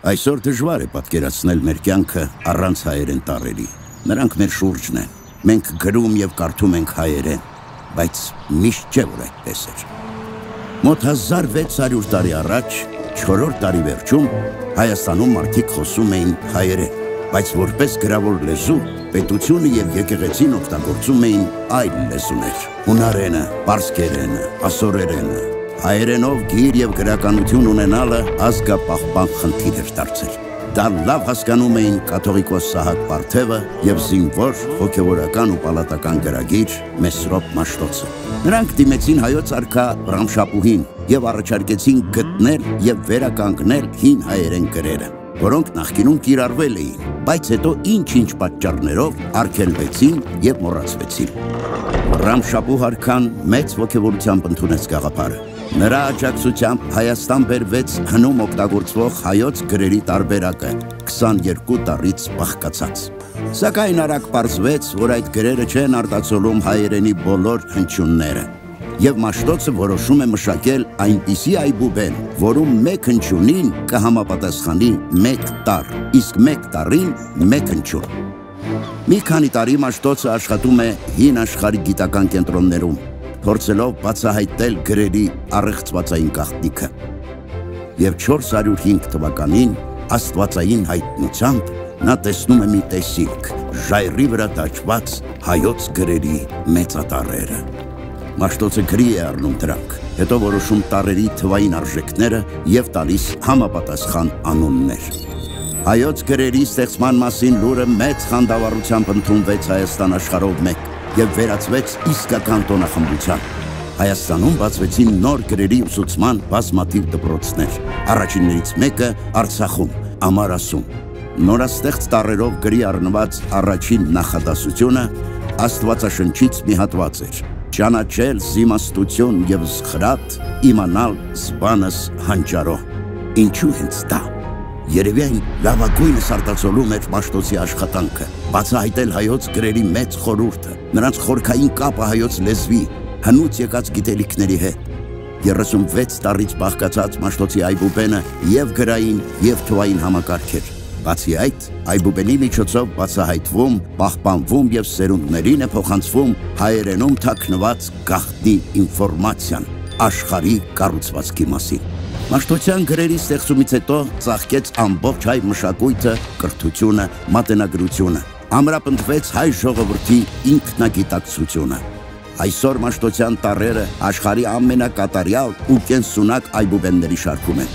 Այսօր դժվար է պատկերացնել մեր կյանքը առանց հայերեն տառերի։ Նրանք մեր շուրջն են։ Մենք գրում եւ կարդում ենք հայերեն, բայց միշտ չէ որ այդպես էր։ Մոտ 1600 տարի առաջ, 4-րդ դարի վերջում Հայաստանում մարդիկ խոսում էին հայերեն, բայց որպես գրավոր լեզու պետությունը եւ եկեղեցին օգտագործում էին այլ լեզուներ՝ հունարենը, պարսկերենը, ասորերենը։ Հայերենով գիր եւ գրականություն ունենալը ազգապահպան խնդիր էր դարձել։ Դա լավ հասկանում էին կաթողիկոս Սահակ Պարթևը եւ զինվոր հոգեվորական ու պալատական գրագիր Մեսրոպ Մաշտոցը։ Նրանք դիմեցին հայոց արքա Ռամշապուհին եւ առաջարկեցին գտնել եւ վերականգնել հին հայերեն գրերը, որոնք նախկինում կիրառվել էին, բայց հետո ինչ-ինչ պատճառներով արգելվեցին եւ մոռացվեցին։ Ռամշապուհ արքան մեծ ոգևորությամբ ընդունեց գաղափարը։ Նրա աջակցությամբ Հայաստան բերվեց հնում օգտագործվող հայոց գրերի տարբերակը 22 տառից բաղկացած։ Սակայն արագ պարզվեց, որ այդ գրերը չեն արտացոլում հայերենի բոլոր հնչյունները, եւ Մաշտոցը որոշում է մշակել այնպիսի այբուբեն, որում մեկ հնչյունին կհամապատասխանի մեկ տառ, իսկ մեկ տառին մեկ հնչյուն։ Մի քանի տարի Մաշտոցը աշխատում է հին աշխարհի գիտական կենտրոններում, փորձելով բացահայտել գրերի առեղծվածային գաղտնիքը։ Եվ 405 թվականին աստվածային հայտնությամբ նա տեսնում է մի տեսիլք, ժայռի վրա տաճված հայոց գրերի մեծատառերը։ Մաշտոցը գրի է առնում դրանք, հետո որոշում տառերի թվային արժեքները եւ տալիս համապատասխան անուններ։ Հայոց գրերի ստեղծման մասին լուրը մեծ խանդավառությամբ ընդունվեց Հայաստան աշխարհով մեկ եւ վերածվեց իսկական տոնախմբության։ Հայաստանում բացվեցին նոր գրերի ուսուցման բազմաթիվ դպրոցներ, առաջիններից մեկը Արցախում, Ամարասում։ Նորաստեղծ տառերով գրի առնված առաջին նախադասությունը Աստվածաշնչից մի հատված էր. «Ճանաչել զիմաստություն եւ զխրատ, իմանալ զբանս հանճարո»։ Ինչու հենց դա։ Երևի այն լավագույնս արտացոլում էր Մաշտոցի աշխատանքը, բացահայտել հայոց գրերի մեծ խորհուրդը, նրանց խորքային կապը հայոց լեզվի, հնուց եկած գիտելիքների հետ։ 36 տառից բաղկացած Մաշտոցի այբուբենը եւ գրային եւ թվային համակարգ էր։ Բացի այդ, այբուբենի միջոցով բացահայտվում, պահպանվում եւ սերունդներին է փոխանցվում հայերենում թաքնված գաղտնի ինֆորմացիան աշխարհի կառուցվածքի մասին։ Մաշտոցյան գրերի ստեղծումից հետո ծաղկեց ամբողջ հայ մշակույթը, կրթությունը, մատենագրությունը, ամրապնդվեց հայ ժողովրդի ինքնագիտակցությունը։ Այսօր Մաշտոցյան տառերը աշխարհի ամենակատարյալ ու կենսունակ այբուբենների շարքում են։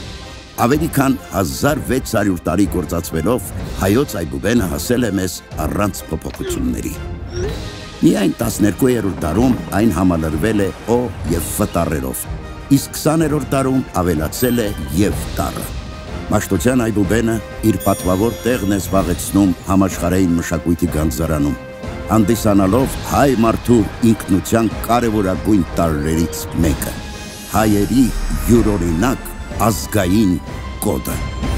Ավելի քան 1600 տարի գործածվելով հայոց այբուբենը հասել է մեզ առանց փոփոխությունների։ Միայն 12-րդ դարում այն համալրվել է Օ եւ Ֆ տառերով, իսկ 20-րդ դարում ավելացել է եւ տառը։ Մաշտոցյան այբուբենը իր պատվավոր տեղն է զբաղեցնում համաշխարհային մշակույթի գանձարանում, հանդիսանալով հայ մարդու ինքնության կարևորագույն տարրերից մեկը, հայերի յուրօրինակ ազգային կոդը։